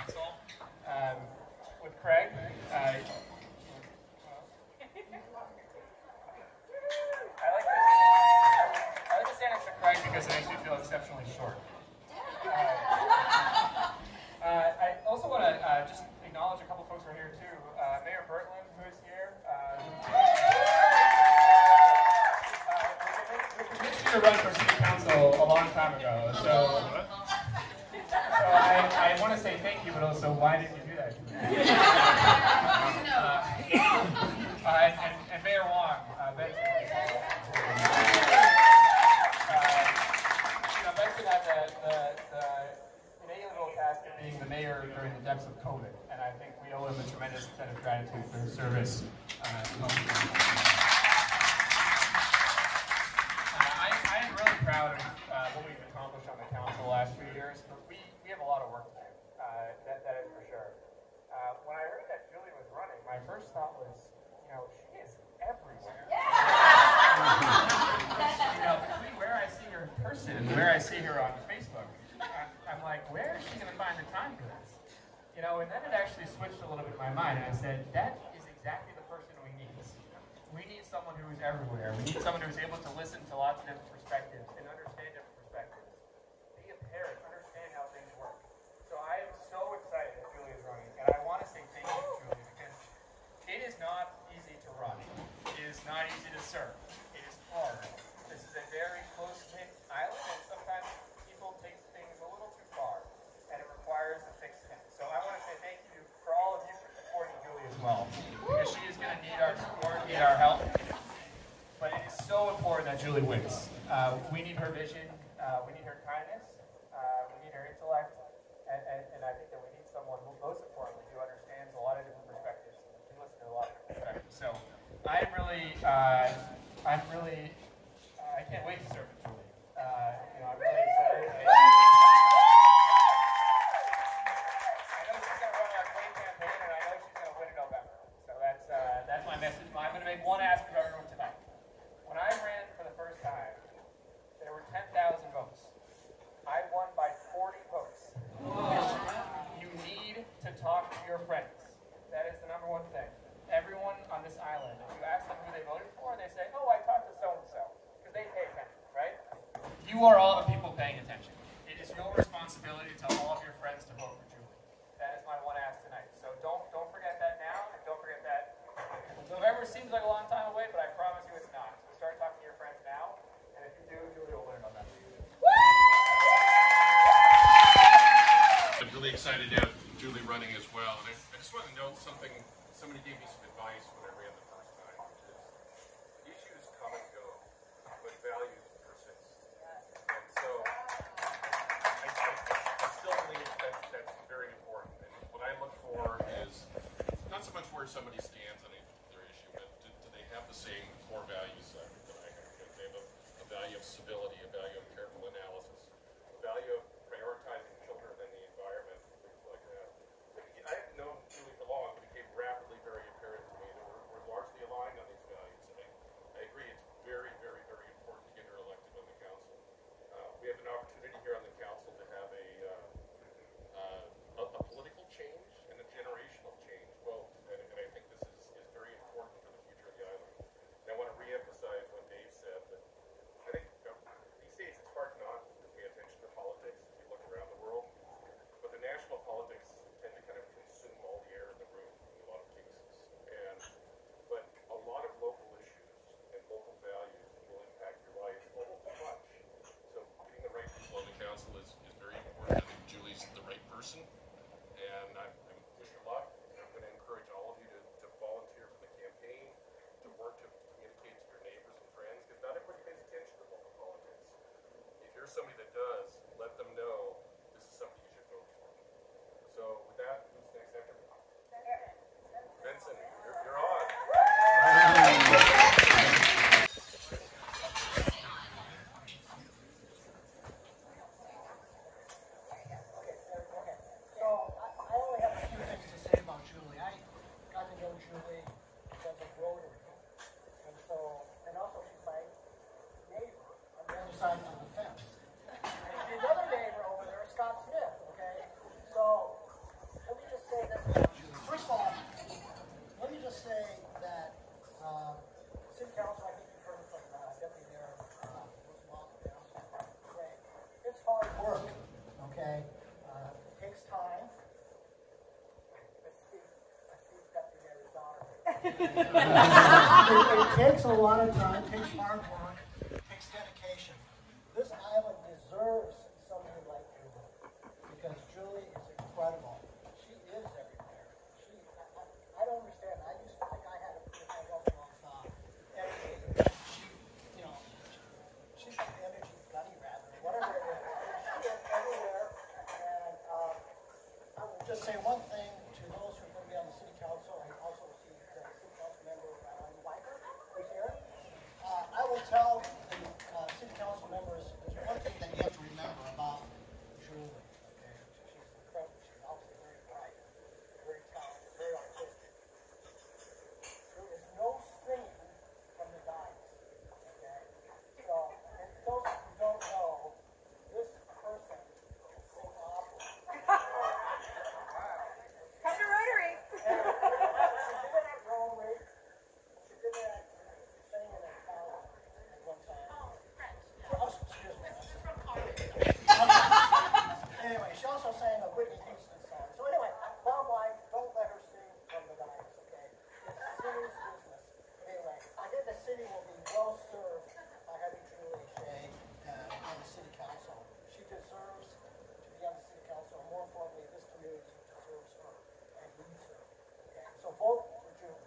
council with Craig. I like to stand next to Craig because it makes me feel exceptionally short. I also want to just acknowledge a couple folks who are here too. Mayor Bertland, who is here. We convinced you to run for city council a long time ago, so I want to say thank you, but also why did you do that? And Mayor Wong, Benson. Benson had the inalienable task of being the mayor during the depths of COVID, and I think we owe him a tremendous debt of gratitude for his service. I am really proud of what we've accomplished on the council the last few years, but we have a lot of work to do. That is for sure. When I heard that Julie was running, my first thought was, she is everywhere. Between where I see her in person and where I see her on Facebook, I'm like, where is she going to find the time for this? And then it actually switched a little bit in my mind, and I said, that is exactly the person we need. We need someone who is everywhere. We need someone who is able to listen to lots of different perspectives and understand different perspectives. Be a parent, understand how things work. So I am so excited that Julie is running, and I want to say thank you, Julie, because it is not easy to run. It is not easy to serve. It is hard. This is a very close-knit island, and sometimes people take things a little too far, and it requires a thick skin. So I want to say thank you for all of you for supporting Julie as well, because she is going to need our support, need our help. But it is so important that Julie wins. We need her vision, we need her kindness, we need her intellect, and I think that we need someone who, most importantly, who understands a lot of different perspectives and can listen to a lot of different perspectives. So I can't wait to serve with Julie. I'm really excited. I know she's going to run our great campaign, and I know she's going to win in November. So that's my message. I'm going to make one ask of everyone tonight. When I ran for the first time, there were 10,000 votes. I won by 40 votes. You need to talk to your friends. That is the number one thing. Everyone on this island, if you ask them who they voted for, they say, oh, I talked to so-and-so, because they pay attention, right? You are all the people paying attention. It is your responsibility to tell all of your friends to vote for Julie. That is my one ask tonight. So don't forget that now, and don't forget that. November seems like a long time away, but I promise you it's not. So start talking to your friends now, and if you do, Julie will win in November. I'm really excited to have Julie running as well. And I just want to note something. Somebody gave me some advice when I ran the first time, which is issues come and go, but values persist. And so I still believe that's very important. And what I look for is not so much where somebody stands on their issue, but do they have the same core values that I have? Do they have a value of civility, a value of careful analysis, a value of prioritizing children and the environment, things like that. I have known Julie for long, but it became rapidly very apparent to me that we're largely aligned on these values. And I agree, it's very, very, very important to get her elected on the council. We have an opportunity here on the council to have a political change and a generational change both. And I think this is very important for the future of the island. And I want to reemphasize what Dave said, that I think It takes a lot of time, it takes hard work, it takes dedication. This island deserves somebody like Julie, because Julie is incredible. She is everywhere. I don't understand. I used to think I had a long time. She's like the energy bunny rabbit, whatever it is. She is everywhere. And I will just say one thing to those who are going to be on the city council. I also see the city council member Weicker, who's here. I will tell the city council members there's one thing that you have to remember about Julie. Okay, she's incredible. She's obviously very bright, very talented, very artistic. There is no singing from the dais. Okay, so and those who don't know, this person can sing opera. Come to Rotary. She did it at Rotary. She did it at singing at Cal at one time. Oh, French. Oh, excuse me. This is from college. Anyway, she also sang a Whitney Houston song. So anyway, bottom line, don't let her sing from the dais, okay? It's serious business. Anyway, I think the city will be well served by having Julie Hsieh on the city council. She deserves to be on the city council. More importantly, this community deserves her and needs her. Okay, so vote for Julie.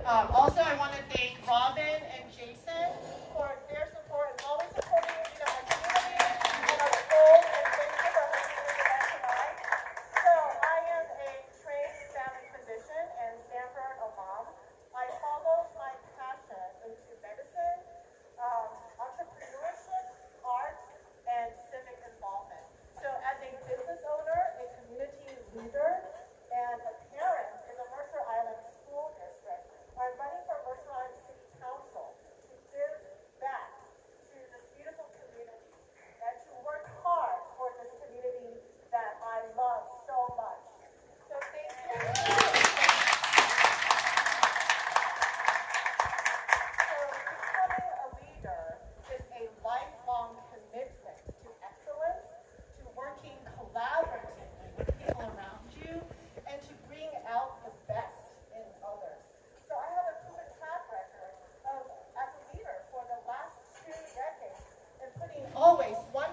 Also, I want to thank Robin and Jason for their support and always supporting our community and our schools, and thank you for hosting this event tonight. So, I am a trained family physician and Stanford alum. I followed my passion into medicine, entrepreneurship, art, and civic involvement. So, as a business owner, a community leader, and a parent in the Mercer Island School District, I'm running for Mercer Island City Council to give back to this beautiful community and to work hard for this community that I love so much. So thank you. So becoming a leader is a lifelong commitment to excellence, to working collaboratively with people around you, and to bring out the best in others. So I have a proven track record of, as a leader for the last 2 decades, and putting always 100%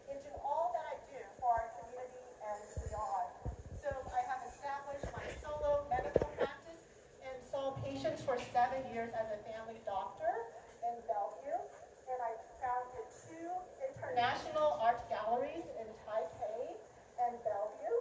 into all that I do for our community and beyond. So I have established my solo medical practice and saw patients for 7 years as a family doctor in Bellevue, and I founded 2 international art galleries in Taipei and Bellevue.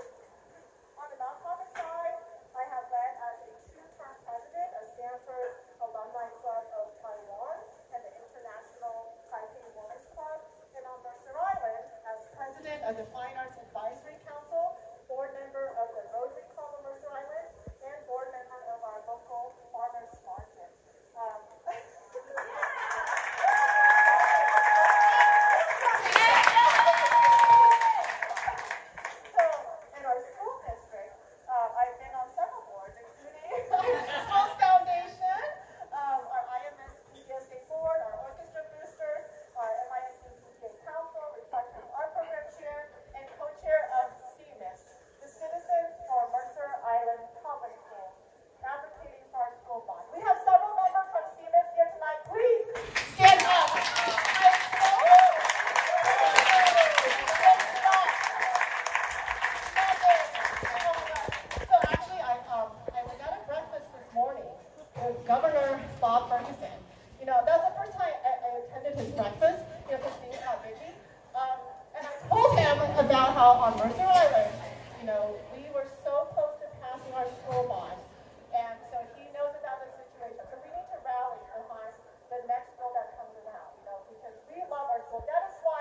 On the nonprofit side, I have led as a 2-term president of Stanford Alumni Club of Taiwan and the International Taipei Women's Club, and on Mercer Island as president of the Fine Arts Advisory Council, board member of the Rotary Club of Mercer Island, and board member of our local farmers market. So, in our school district, I've been on several boards, including Schools Foundation, our IMS PTSA board, our orchestra booster, our MISD PTA You know, that's the first time I attended his breakfast, you know, because things got busy. And I told him about how on Mercer Island, you know, we were so close to passing our school bond. And so he knows about the situation. So we need to rally behind the next bill that comes around, you know, because we love our school. That is why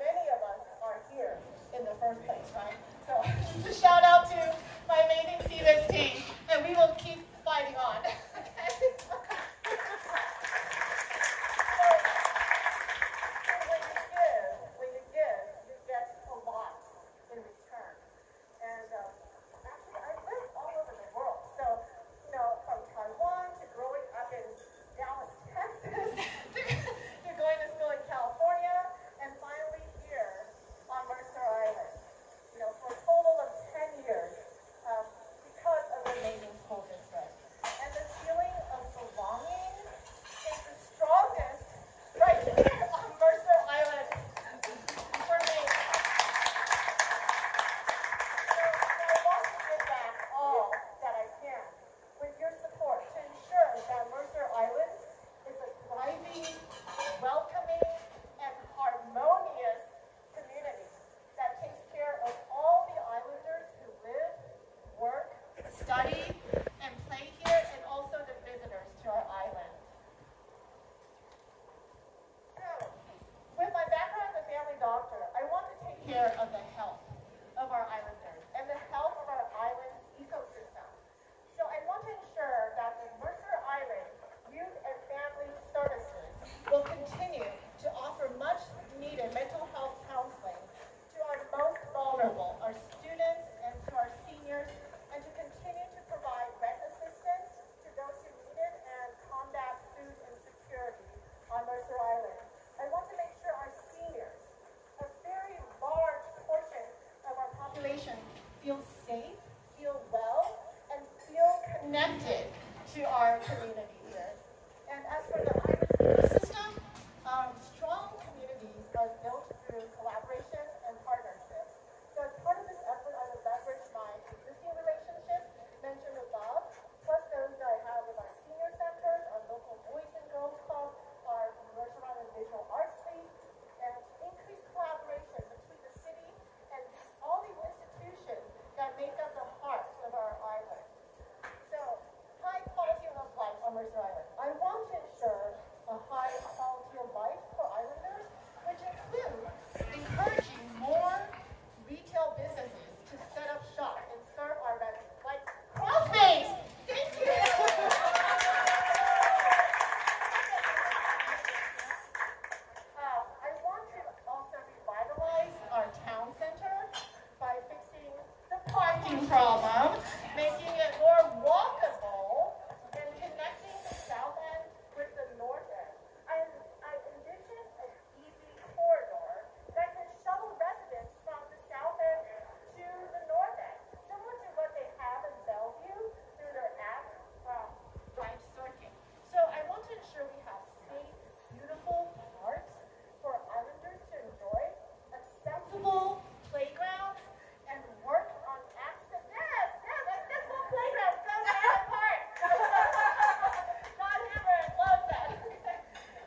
many of us are here in the first place, right? So just a shout out to my amazing CVIS team, and we will keep fighting on. Of the health of our islanders and the health of our island's ecosystem. So I want to ensure that the Mercer Island Youth and Family Services will continue to offer much needed mental health counseling to our most vulnerable, our students and to our seniors, and to continue to provide rent assistance to those who need it and combat food insecurity on Mercer Island. I want to make sure our seniors, a very large portion of our population, feel safe, feel well, and feel connected to our community here. And as for the island ecosystem, strong communities are built through collaboration and partnerships. So as part of this effort, I will leverage my existing relationships mentioned above, plus those that I have with our senior centers, our local Boys and Girls Club, our Mercer Island Visual Arts League, and increase collaboration between the city and all these institutions that make up the heart of our island. So, high quality of life on Mercer Island. I want to ensure a high quality of life for islanders, which includes encouraging more retail businesses to set up shop and serve our residents, like Crossbase. Thank you. I want to also revitalize our town center by fixing the parking problem, making it more walkable, and connecting the south end with the north end. I envision an easy corridor that can shuttle residents from the south end to the north end, similar to what they have in Bellevue through their Drive Circuit. So I want to ensure we have safe, beautiful parks for islanders to enjoy, accessible playgrounds, and work on access. Yes, accessible playgrounds. Go Dragon Park. Not Hammer, love that.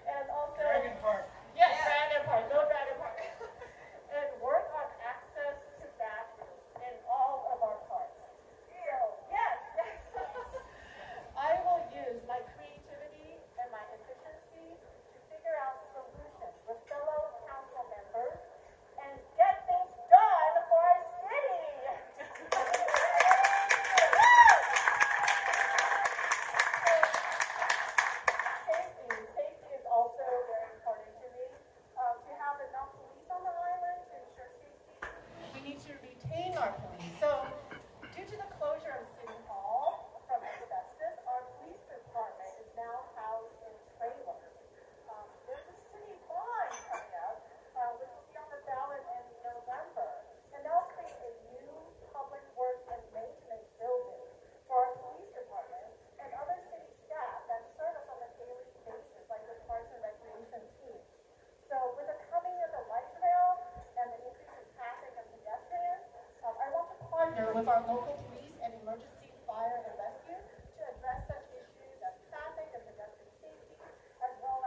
And also Dragon Park. Yes, Dragon Park. Go Dragon Park. And work on access to bathrooms in all of our parks. So yes. I will use my creativity and my efficiency to figure out solutions with fellow council members and get things done for our city. Safety is also very important to me. To have enough police on the island to ensure safety, we need to retain our police. So, due to the closure of City Hall from asbestos, our police department is now housed in trailers. There's a city bond coming up, which will be on the ballot in November. And that'll create a new public works and maintenance building for our police department and other city staff that serve us on a daily basis, like the Parks and Recreation teams. So with the coming of the light rail and the increase in traffic and pedestrians, I want to partner with our local police and emergency fire and rescue to address such issues as traffic and pedestrian safety, as well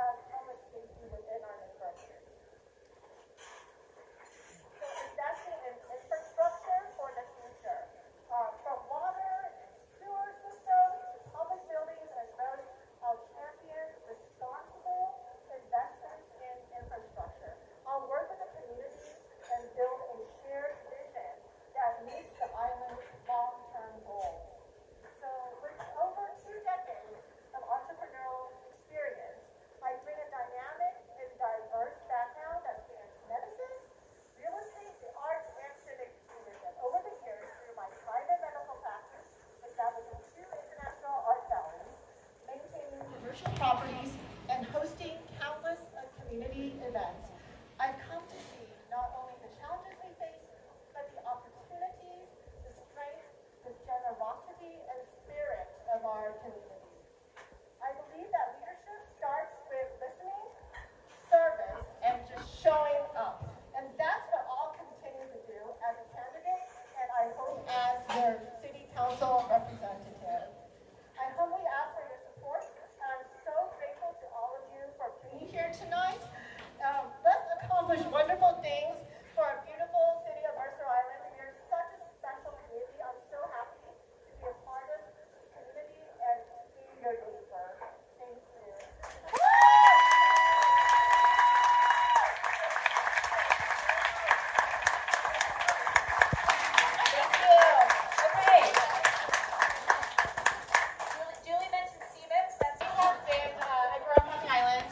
events, I've come to see not only the challenges we face, but the opportunities, the strength, the generosity, and spirit of our community. I believe that leadership starts with listening, service, and just showing up. And that's what I'll continue to do as a candidate, and I hope as your city council representative. I humbly ask for your support. I'm so grateful to all of you for being here tonight. Let's accomplish wonderful things for our beautiful city of Mercer Island. We are such a special community. I'm so happy to be a part of this community and be your neighbor. Thank you. Julie mentioned CVIPs. I grew up on the island,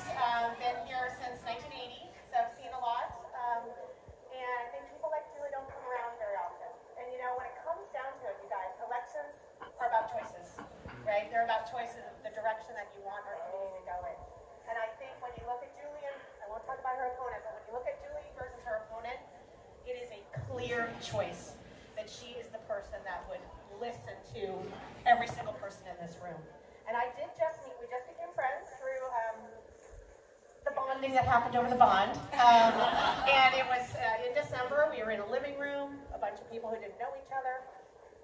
been here since 1980, so I've seen a lot. And I think people like Julie don't come around very often. And you know, when it comes down to it, you guys, elections are about choices, right? They're about choices of the direction that you want our community to go in. And I think when you look at Julie, and I won't talk about her opponent, but when you look at Julie versus her opponent, it is a clear choice that she is the person that would listen to every single person in this room. And we just became friends through the bonding that happened over the bond. And it was in December, we were in a living room, a bunch of people who didn't know each other.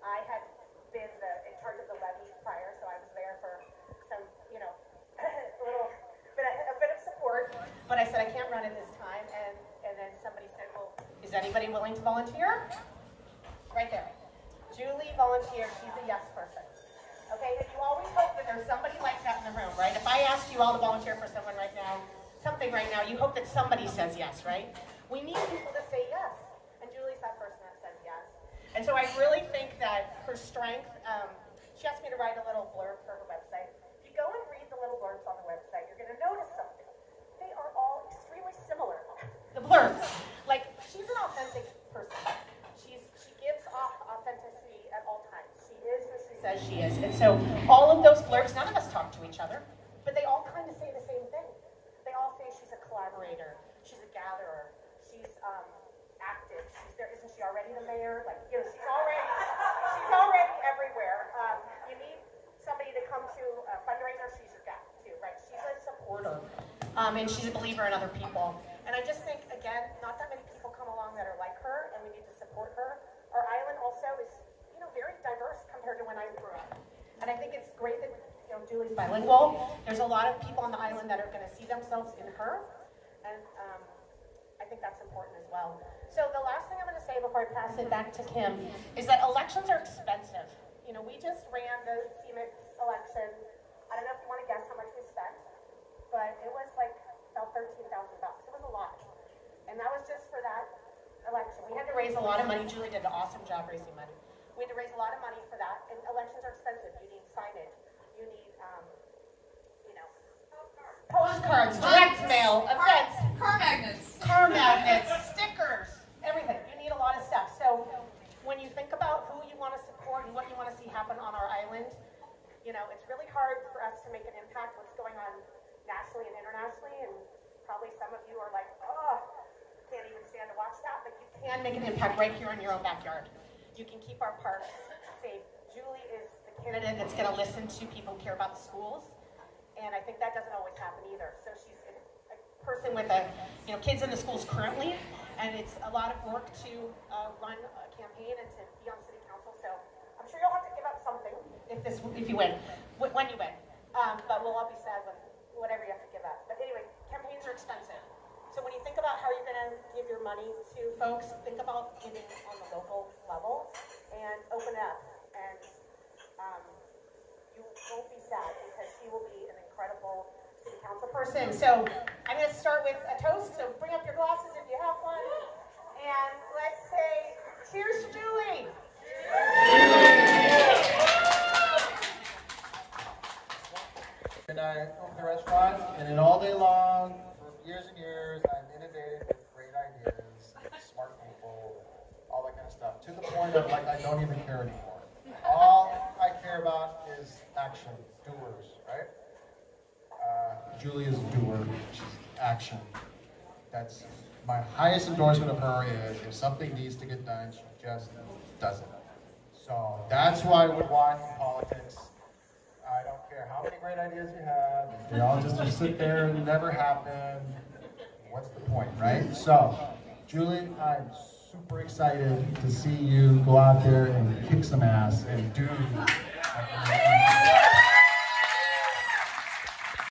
I had been in charge of the levy prior, so I was there for some, you know, a bit of support. But I said, I can't run it this time. And then somebody said, well, is anybody willing to volunteer? Right there. Julie volunteered. She's a yes person. Okay, and you always hope that there's somebody like that in the room, right? If I asked you all to volunteer for something right now, you hope that somebody says yes, right? We need people to say yes. And Julie's that person that says yes. And so I really think that her strength, she asked me to write a little blurb for her website. If you go and read the little blurbs on the website, you're going to notice something. They are all extremely similar. The blurbs. Like, she's an authentic person. She gives off authenticity at all times. She is who she says she is. And so all of those blurbs, none of us talk to each other, but they all kind of say the same thing. They all say she's a collaborator, she's a gatherer, she's active, she's there. Isn't she already the mayor? Like, you know, she's already everywhere. You need somebody to come to a fundraiser, she's your guy too, right? She's a supporter, and she's a believer in other people. And I just think, again, not that many people come along that are like her, and we need to support her. Our island also is, you know, very diverse compared to when I grew up. And I think it's great that, you know, Julie's bilingual. There's a lot of people on the island that are going to see themselves in her. And I think that's important as well. So the last thing I'm going to say before I pass it back to Kim is that elections are expensive. You know, we just ran the CMIX election. I don't know if you want to guess how much we spent, but it was like about $13,000. It was a lot. And that was just for that election. We had to raise a lot of money. Julie did an awesome job raising money. We had to raise a lot of money for that. And elections are expensive. You need signage. You need, you know, postcards, direct mail, events. Car magnets, stickers, everything. You need a lot of stuff. So when you think about who you want to support and what you want to see happen on our island, you know, it's really hard for us to make an impact what's going on nationally and internationally. And probably some of you are like, oh, can't even stand to watch that. But you can make an impact right here in your own backyard. You can keep our parks safe. Julie is the candidate that's going to listen to people who care about the schools. And I think that doesn't always happen either. So she's a person with kids in the schools currently, and it's a lot of work to run a campaign and to be on city council. So I'm sure you'll have to give up something if you win, when you win. But we'll all be sad when whatever you have to give up. But anyway, campaigns are expensive. So when you think about how you're going to give your money to folks, think about giving on the local level and open it up. And you won't be sad because she will be an incredible city council person. So I'm going to start with a toast. So bring up your glasses if you have one. And let's say, cheers to Julie. And I opened the restaurant, and then all day long, for years and years, I'm inundated with great ideas, smart people, all that kind of stuff, to the point of, like, I don't even care anymore. All I care about is action, doers, right? Julie is a doer, she's action. That's my highest endorsement of her is if something needs to get done, she just does it. So that's who I would want in politics. I don't care how many great ideas you have. If they all just sit there and never happen, what's the point, right? So, Julie, I'm super excited to see you go out there and kick some ass and do.